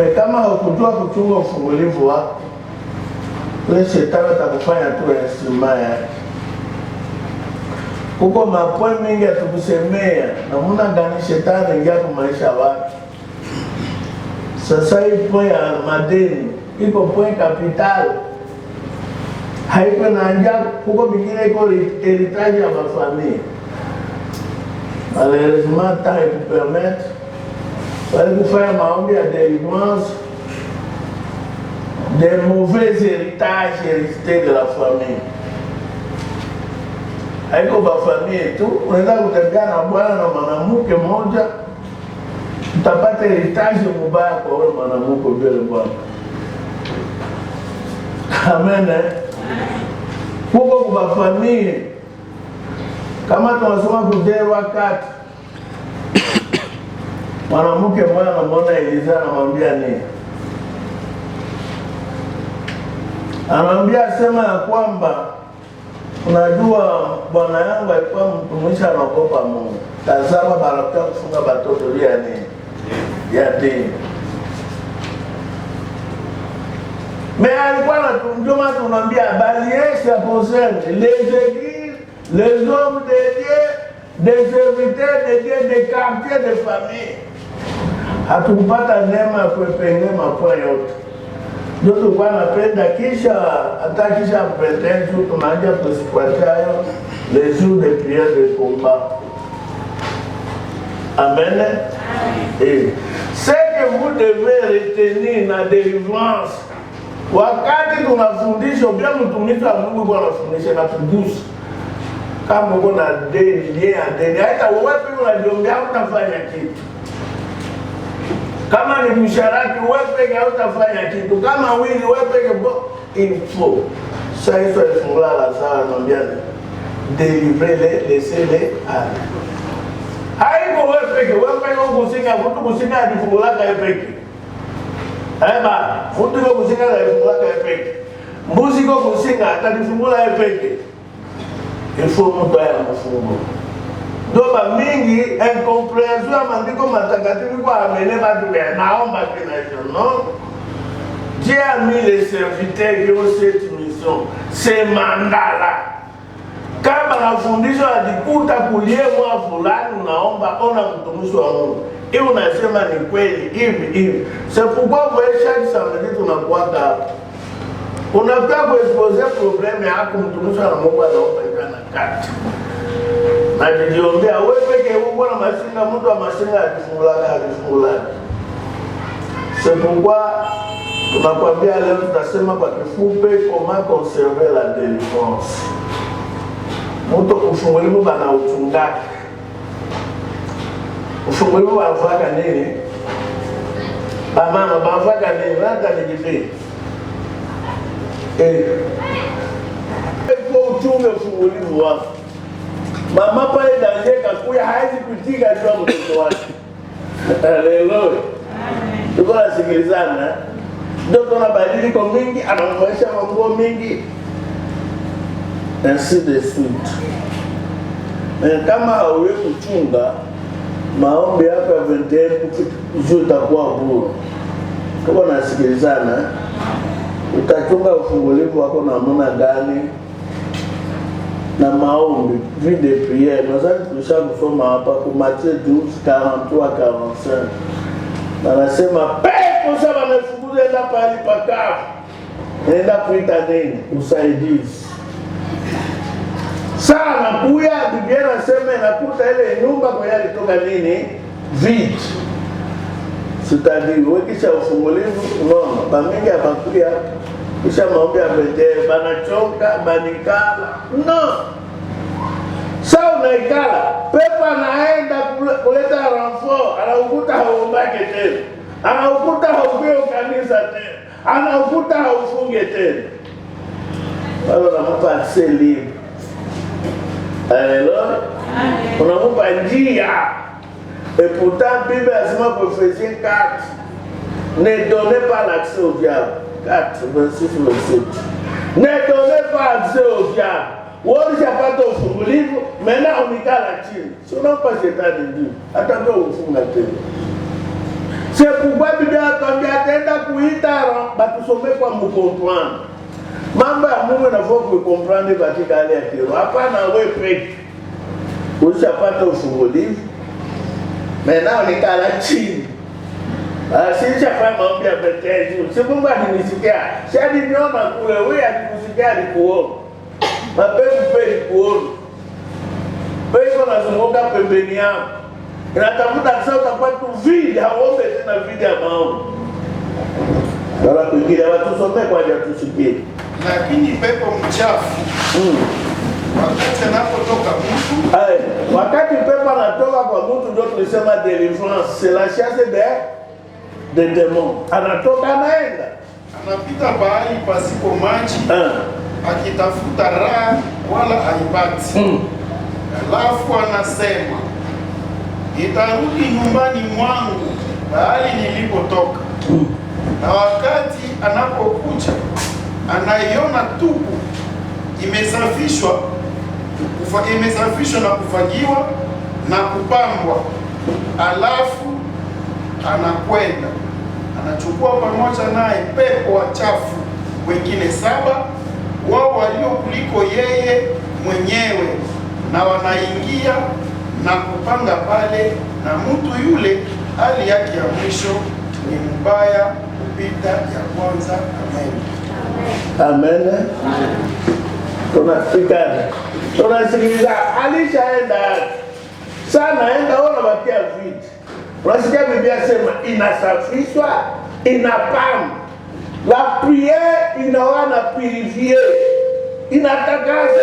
kama hukujua kuchunga ufungulivu wako, ule shetani atakufanya tu instrument yake. Kuko mapoe mingi atukusemea namuna gani shetani ingia kwa maisha watu. Sasa hii point ya madeni iko point capital, haiko na anja. Kuko mingine iko heritage ya mafamilia. Malheureusement ta ikupermettre wale kufanya maombi ya délivrance des mauvais héritages hérités de la famille. Haiko ba famille tu, unaweza kutembea na bwana na mwanamke mmoja, utapata heritage mbaya kwa wale mwanamke vile bwana. Amen. Kuko kwa famille kama tunasoma kujerwa kati, mwanamke mmoja anamwona Eliza, anamwambia nini? Anamwambia sema ya kwamba unajua bwana yangu alikuwa mtumishi anaogopa Mungu. Tazama baraka kufunga batoto ya nini? Ya dini. Mais alikuwa anatunjoma, tunamwambia baliesha concerne les églises, les hommes de Dieu, des serviteurs de Dieu, des quartiers de famille. Hatukupata neema ya kuepenge mapoa yote. Ndio tulikuwa napenda kisha hata kisha pretendu tunaanza kusifuatayo les jours de prière de combat. Amen. Et ce que vous devez retenir na délivrance, wakati tunafundisha bila mtumishi wa Mungu kwa anafundisha na kugusa. Kama uko na deni, hata wewe unajiombea utafanya kitu. Kama ni msharati wewe peke utafanya kitu. Kama wili wewe peke info. Ça il faut fungula la sawa naambia délivrer laisser-les aller. Haiko wewe peke ukusinga mtu kusinga adifungula ka peke. Eba, mtu ko kusinga adifungula ka peke. Mbuzi ko kusinga atadifungula peke. Il faut mtu aya mfungo. Doba mingi incompréhension ya maandiko matakatifu kwa amene batu ya naomba kinacho, non? Dieu a mis les serviteurs qui ont cette mission, c'est mandala. Kama nafundisho adikuta kulie mwa fulani unaomba ona mtumishi wa Mungu. Hiyo unasema ni kweli hivi. C'est pourquoi vous chaque samedi tunakuwa hapa. Unakuwa kuexpose problème yako mtumishi wa Mungu anaomba kana kati. Na niliombea wewe peke yako na mashinga mtu wa mashinga akifungula. C'est pourquoi tunakwambia leo tutasema kwa kifupi comment conserver la délivrance. Mtu ufungulivu bana uchungaki. Ufungulivu wanafanya nini? Mama wanafanya nini? Hata nijifi. Kwa uchunge ufungulivu wako. Mama pale danjeka kuya haizi kutika jua mtoto wake. Haleluya. Tuko nasikilizana. Ndio tunabadilika mingi, anamfanyisha mambo mingi. Ainsi de suite. Kama hauwe kuchunga maombi yako ya 21 ujue utakuwa bure. Tuko nasikilizana. Utachunga ufungulivu wako na namna gani? Na maombi, vie de prière. Nous allons toucher kusoma hapa kwa Matthieu 12:43-45. Na nasema pepo sasa wamefukuza enda pale pakavu. Nenda kuita nini? Usaidizi. Sana kuya Biblia inasema inakuta ile nyumba kwa yale toka nini? Vide. C'est-à-dire wewe kisha ufungulivu unaona pamoja hapakuya kisha maombi ya bendera banachoka banikala. No. Sasa unaikala, pepo anaenda kuleta renfort, anaukuta haumbake tena. Anaukuta haukuwe kanisa tena. Anaukuta haufunge tena. Wala unampa accès libre. Alléluia. Unampa njia. Et pourtant Bible asema pour Ephésiens 4, ne donnez pas l'accès au diable. 4, 26, 27. Ne donnez pas accès au diable. Wakishapata ufungulivu, mena unikala chini. Sio nampa shetani ndio. Atakuwa ufunga tena. C'est pourquoi Biblia atambia tusome kwa mkomprendre. Mambo ya Mungu inafaa kuikomprendre katika hali ya kiroho. Hapana wewe peke. Ushapata ufungulivu. Menao nikala chini. Sishafanya maombi ya Bethesda. Si Mungu alinisikia. Shadi niona kule wewe alikusikia alikuona. Mapenzi peli kuona. Pepo nazunguka pembeni yako. Inatafuta sasa utapata vidi, haombe tena vidi ya maombi. Wala kuingia watu some kwa ajili tusikie. Lakini pepo mchafu. Wakati anapotoka mtu, wakati pepo anatoka kwa mtu ndio tulisema deliverance, c'est la chasse des démons. Anatoka anaenda. Anapita bahali pasipo maji. Akitafuta raha wala haipati. Alafu anasema, nitarudi nyumbani mwangu bahali nilipotoka. Na wakati anapokuja anaiona tupu imesafishwa na kufagiwa na kupambwa, alafu anakwenda anachukua pamoja naye pepo wachafu wengine 7 wao walio kuliko yeye mwenyewe, na wanaingia na kupanga pale, na mtu yule hali yake ya mwisho ni mbaya kupita ya kwanza. Amen. Amen. Tunasikiliza alishaenda sana, enda ona bakia viti. Unasikia Biblia sema inasafishwa, inapamba. La prière inawana purifier, inatakasa.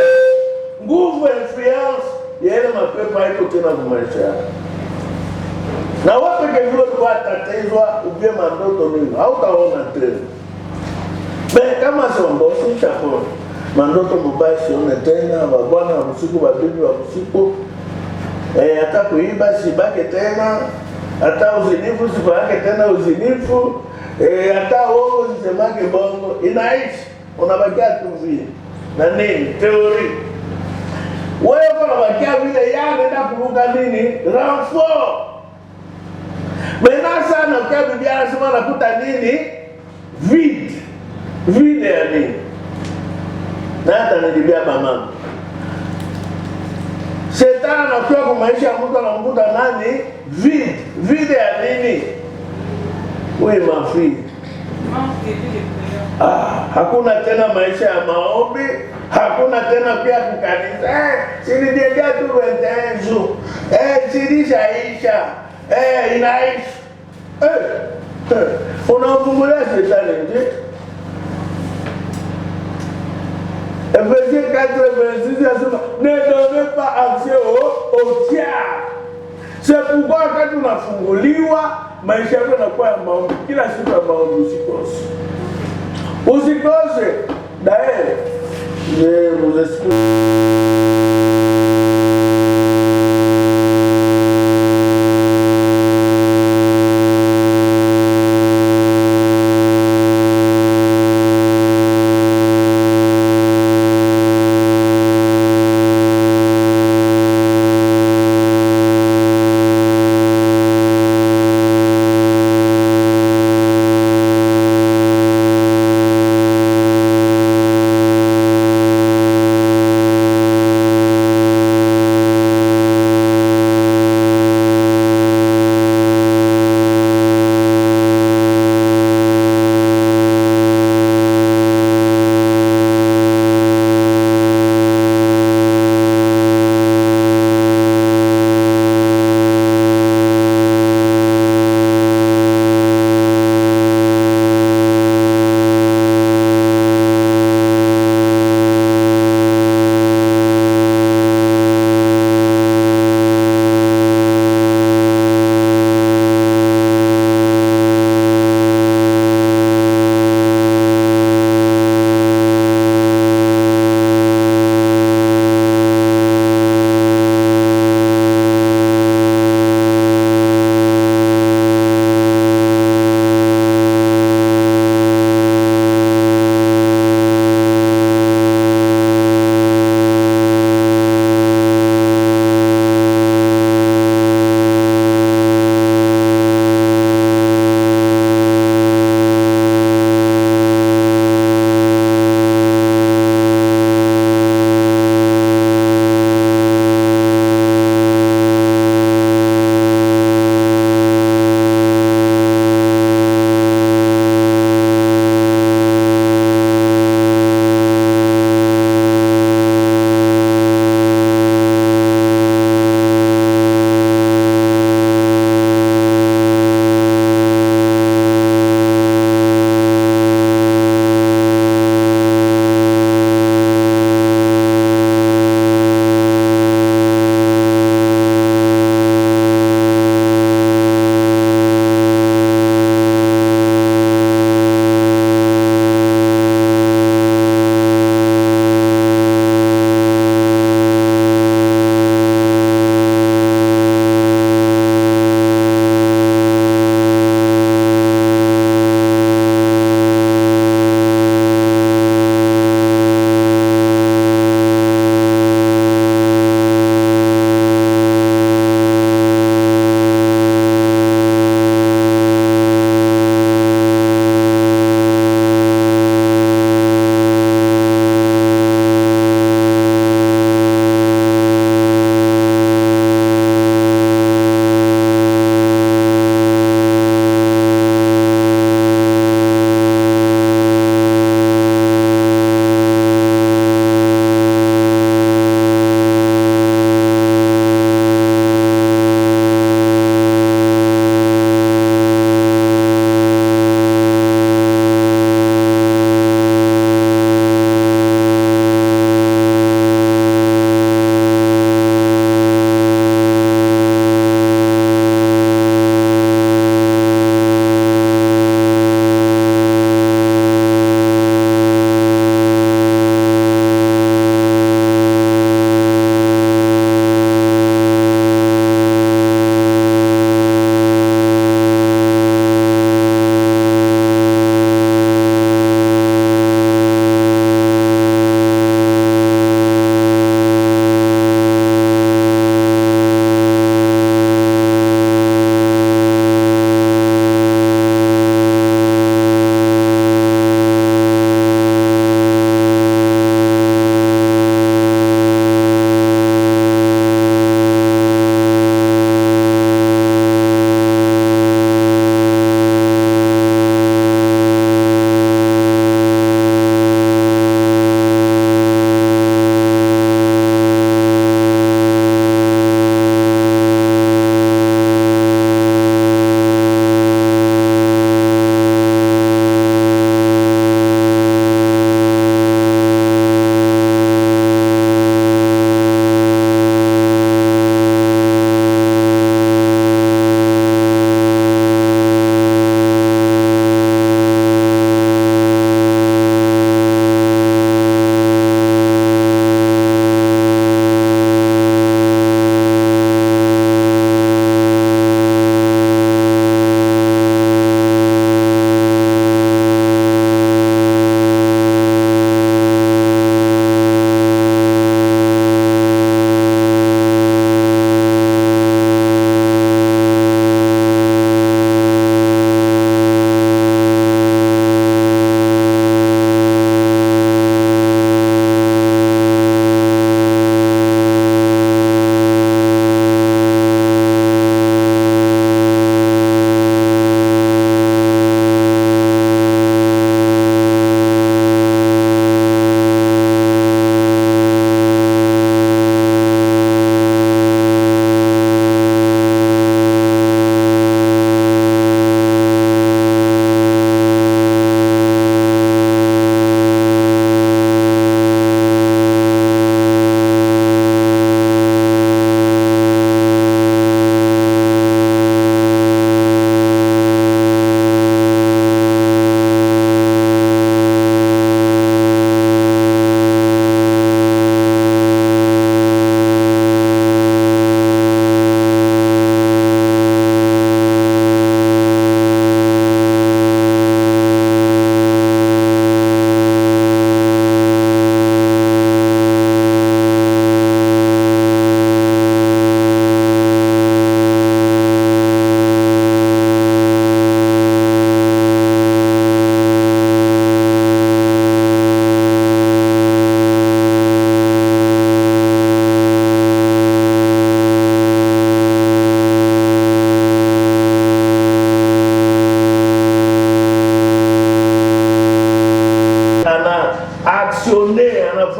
Nguvu influence ya ile mapepo haiko tena kwa maisha yako. Na wapi kevilo kwa tatezwa ubie mandoto nini? Hautaona tena. Kama sombosi chakoni. Mandoto mabaya sione tena, wabwana wa usiku, wabibi wa usiku. Hata kuiba sibake tena, hata uzinifu sibake tena uzinifu, hata uongo sisemake bongo. Inaishi, unabakia tu vile. Na nini? Teori. Wewe unabakia vile anaenda kuruka nini? Renfort. Mena sana kwa Biblia anasema nakuta nini? Vide ya nini? Na hata nilibia mama. Shetani anakuwa kwa maisha ya mtu anamkuta nani? Vide ya nini? Wewe mafi. Hakuna tena maisha ya maombi, hakuna tena pia kukanisa. Sinidia tu 21 jours. Sinishaisha. Inaishi. Unafungulia shetani nje. Verset 4, ne donnez pas accès au diable. C'est pourquoi quand tunafunguliwa maisha yako yanakuwa ya maombi. Kila siku ya maombi usikose. D'ailleurs, je vous explique.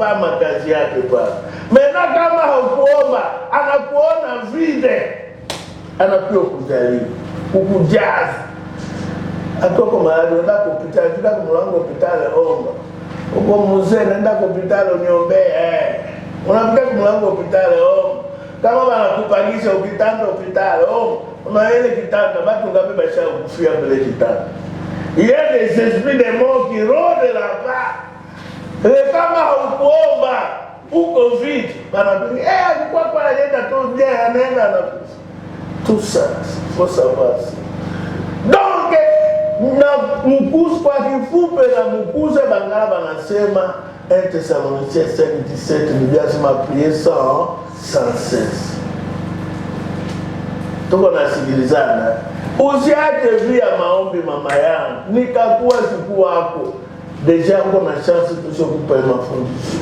fanya kazi yake pale. Mena kama haukuomba, anakuona vile, anakuwa kujaribu, kukujaza. Atoko mahali unaenda kupitali, fika kumlango hospitali omba. Uko mzee naenda hospitali uniombee. Unafika kumlango hospitali omba. Kama wanakupangisha hospitali omba. Una ile kitanda bado ngapi basha kufia mbele kitanda. Il y a des esprits de mort qui rôdent là-bas. Et kama haukuomba uko vite, banabini alikuwa kwa anaenda tu bien anaenda na tout ça, faut savoir ça. Donc na mkuzi kwa kifupi na mkuzi bangala banasema 1 Thessaloniciens 5:17 Biblia inasema prier sans cesse. Tuko nasikilizana. Usiache via maombi mama yangu. Nikakuwa siku wako. Deja uko na chance tushokupa mafundisho.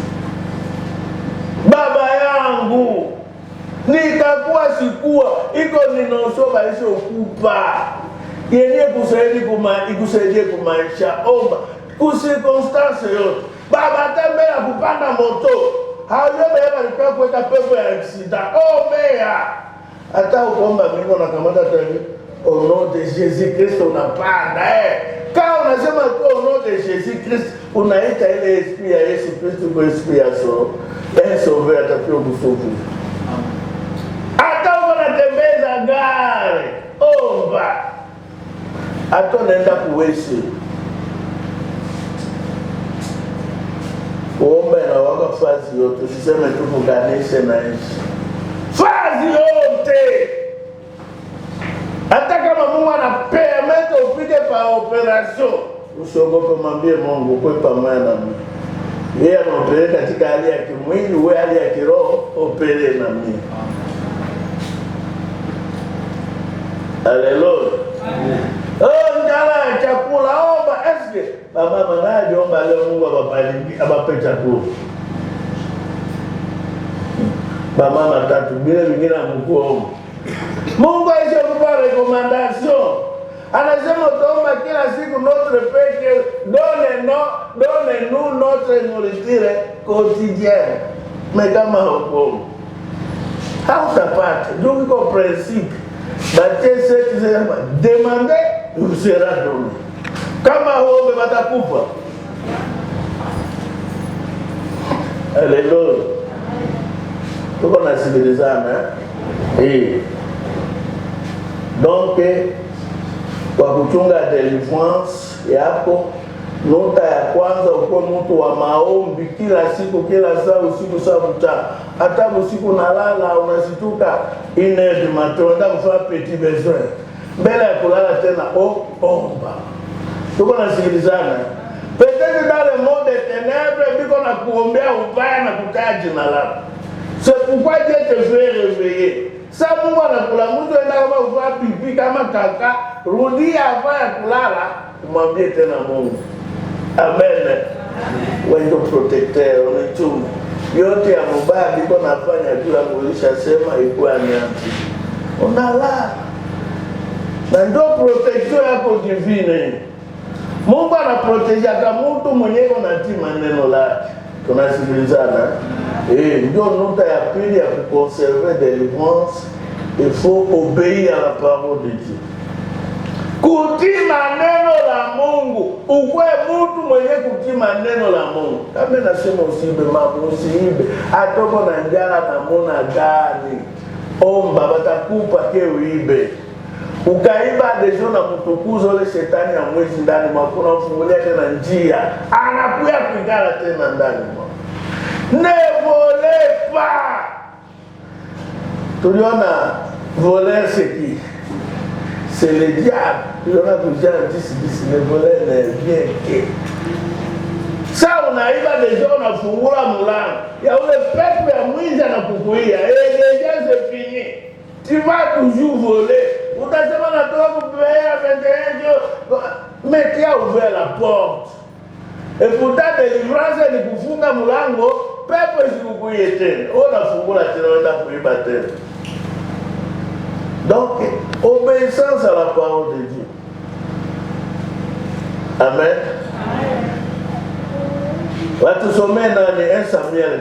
Baba yangu. Nikakuwa sikuwa iko ninosoba hizo kupa. Yenye ikusaidie kumaisha omba. Kusikonstance yote. Baba tembea kupanda moto. Hayobe alikuwa kuweka pepo ya accident. Ombea. Hata ukomba mingo na kamata tavi. Au nom de Jésus-Christ unapanda. Quand unasema tu au nom de Jésus-Christ unaita ile esprit ya Yesu Kristo kwa esprit ya so. Sauve atakiwa kusofu. Hata unatembeza gari. Omba. Hata unaenda kuwezi. Kuomba inawaka fazi yote. Usiseme tu kuganishe na ishi. Fazi yote. Hata kama Mungu anapermete upige pa operation, usiogope, mwambie Mungu kwa pamoja na mimi. Yeye anaopere katika hali ya kimwili, wewe hali ya kiroho, opere na mimi. Haleluya. Ngala chakula omba eske. Mama manaje omba leo Mungu abape chakula. Mama matatu bila vingine mkuomba. Mungu aisha kupa recommandation. Anasema utaomba kila siku notre Père, donne-nous notre nourriture quotidienne. Mais kama hukumu hautapata. Donc iko principe. Baptiste sema demandez, vous sera donné. Kama huombe watakupa. Haleluya. Tuko nasikilizana donc kwa kuchunga deliverance yako, nota ya kwanza uko mtu wa maombi kila siku, kila saa, usiku saa mchana. Hata usiku nalala unasituka 1h du matin unataka kufanya petit besoin. Mbele ya kulala tena omba. Tuko nasikilizana. Peut-être dans le monde des ténèbres biko na kuombea ubaya na kukaa jina lako. C'est pourquoi Dieu te fait réveiller. Ça Mungu anakula mtu enda kama uvaa pipi kama kaka, rudi hapa ya kulala, mwambie tena Mungu. Amen. Wewe ndio protecteur, unachunga. Yote ya mubaya biko nafanya bila kulisha sema ikuwa nianzi. Unalala. Na ndio protecteur yako divine. Mungu anaprotege hata mtu mwenyewe anatii maneno lake. Tunasikilizana. Ndio nota ya pili ya kuconserver délivrance, il faut obéir à la parole de Dieu. Kutii maneno la Mungu. Ukwe mtu mwenye kutii maneno la Mungu. Kama nasema usiibe, mambo usiibe. Atoko na njala na mona gani. Omba batakupa ke uibe. Ukaiba dejo na mtukuzo ule shetani ya mwezi ndani mwako na ufungulia tena njia. Anakuya kuingala tena ndani mwako. Ne volez pas. Tuliona voler c'est qui? C'est le diable. Tuliona Jean 10:10, ne voler n'est bien que. Ça unaiba deja unafungula mlango. Ya ule pepe ya mwizi anakukuia. Déjà c'est fini. Tu vas toujours voler. Utasema natoka kupea 21 jours. Mais tu as ouvert la porte. Et pourtant délivrance ni kufunga mlango, pepo isikukuie tena. Unafungula tena unaenda kuiba tena. Donc, obéissance à la parole de Dieu. Amen. Watusomee nani 1 Samuel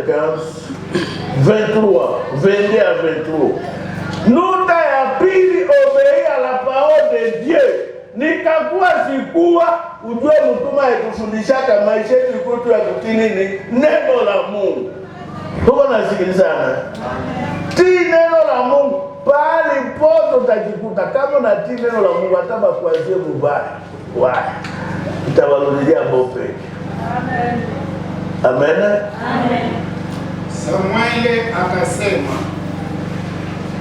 23, 22 à 23. Nuta ya pili, obéir à la parole de Dieu. Nikakuwa sikuwa, ujue mtuma yatufundishaka maisha yetu ikutu ya kutinini neno la Mungu. Tuko nasikilizana. Ti neno la Mungu pali poto utajikuta kama na ti neno la Mungu ataba kuanzia mubaya. Why? Itawarudia bope. Amen. Amen. Amen. Samueli akasema,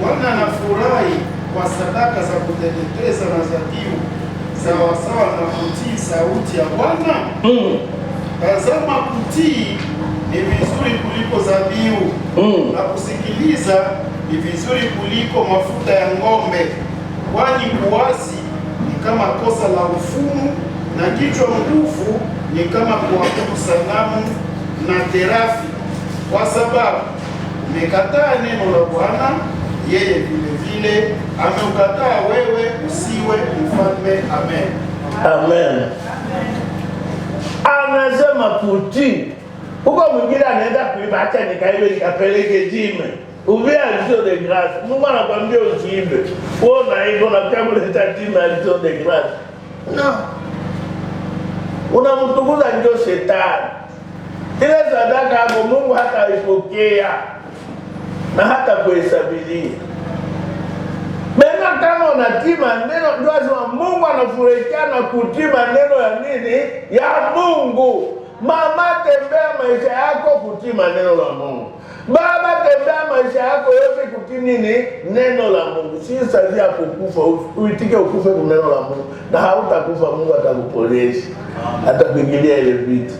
Bwana anafurahi kwa sadaka za kuteketeza na zabihu sawasawa na kutii sauti ya Bwana. Tazama, kutii ni vizuri kuliko zabihu, na kusikiliza ni vizuri kuliko mafuta ya ng'ombe, kwani kuasi ni kama kosa la ufumu, na kichwa nguvu ni kama kuabudu sanamu na terafi. Kwa sababu umekataa neno la Bwana, yeye vile vile ameukataa wewe usiwe mfalme. Amen. Amen. Anasema kutii. Huko mwingine anaenda kuiba, acha nikaibe nikapeleke jime. Ubia alito de grâce. Mungu anakuambia usiibe. Wewe unaiba na kuleta jime alito de grâce. No. Unamtukuza ndio shetani. Ile sadaka hapo Mungu hata ipokea na hata kuhesabilia. Mema kama unatii maneno, ndio asema Mungu anafurahikia na kutii maneno ya nini? Ya Mungu. Mama, tembea maisha yako kutii maneno la Mungu. Baba, tembea maisha yako yote kutii nini? Neno la Mungu. Si sazi ya kukufa, uitike ukufe kwa neno la Mungu. Na hautakufa, Mungu atakuponesha. Atakuingilia ile vita.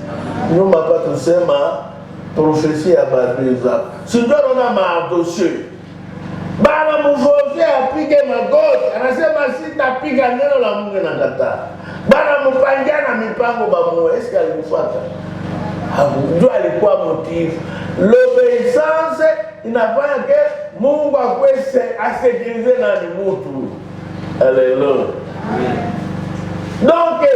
Nyuma hapa tusema profesia ya badiza. Si ndio na maadoshe. Baba mfofia apige magoti. Anasema sitapiga, neno la Mungu nakataa. Bana mpanjana mipango bamuwe. Eske alikufuata? Hakujua, alikuwa mtiifu. L'obéissance inafanya ke Mungu akwese asekirize nani mutu. Alléluia. Donc,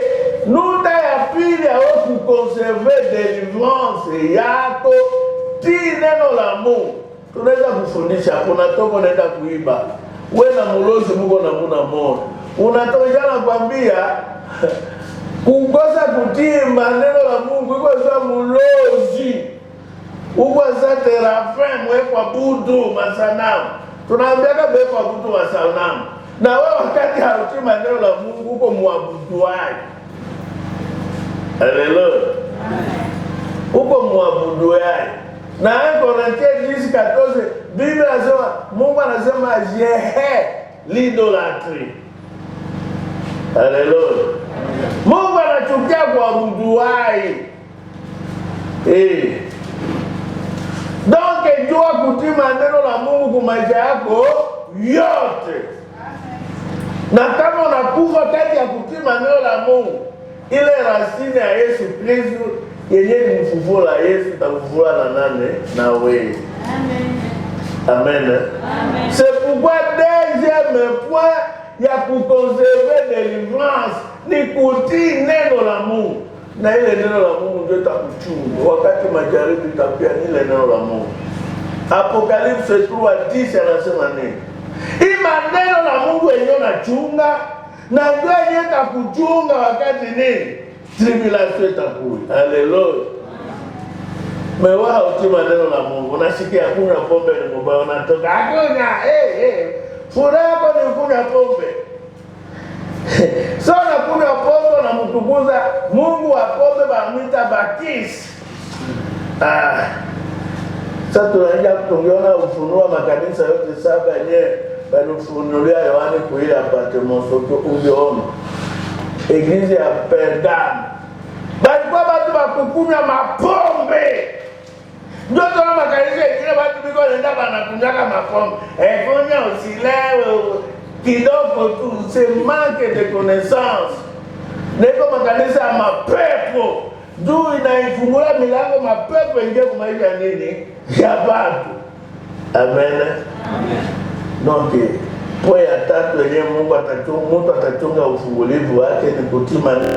nuta ya pili ya kuconserver délivrance yako ti neno la Mungu. Tunaweza kufundisha, kuna toko naenda kuiba. Wewe na mulozi Mungu na muna moto. Unatokana kwambia kukosa kutii maneno la Mungu iko za mulozi. Uko za terafem wewe kwa budu masanamu. Tunaambia kabe kwa budu masanamu. Na wewe wakati hautii maneno la Mungu uko muabuduaji. Haleluya. Uko muabuduaji. Na Corinthiens 10:14 Biblia inasema, Mungu anasema je hais l'idolâtrie. Haleluya. Mungu anachukia kuabuduaji. Donc jua kutii maneno la Mungu kwa maisha yako yote. Na kama unakufa kati ya kutii maneno la Mungu, ile rasini ya Yesu Kristo yenye ni mfufuo la Yesu itakufufua na nane na wewe. Amen. Amen. C'est pourquoi deuxième point ya kuconserver délivrance ni kutii neno la Mungu. Na ile neno la Mungu ndio itakuchunga wakati majaribu itapia, ile neno la Mungu. Apocalypse 3:10 anasema nini? Hii maneno la Mungu yenyewe nachunga na ndio yenyewe itakuchunga wakati nini? Tribulation itakuja. Haleluya. Mewa hautii maneno la Mungu. Unasikia kunywa pombe ni mbaya, unatoka akunya furaha yako ni kunywa pombe. So unakunywa pombe na mtukuza Mungu wa pombe bamwita bakisi. Sasa tunaenda kutungiona ufunua makanisa yote saba yenyewe balifunulia Yohane kuile apartment soto ungeona. Eglise ya Pergame. Balikuwa batu bakukunywa mapombe. Ndio tuna makanisa yengine batu biko nenda banakunyaka mapombe. Kunya usilewe kidogo tu, c'est manque de connaissance. Neko makanisa ya mapepo. Ndio inaifungula milango mapepo ingie kwa maisha nini? Ya batu. Amen. Amen. Donc po ya tatu yenye Mungu atachunga ufungulivu wake ni kutii maneno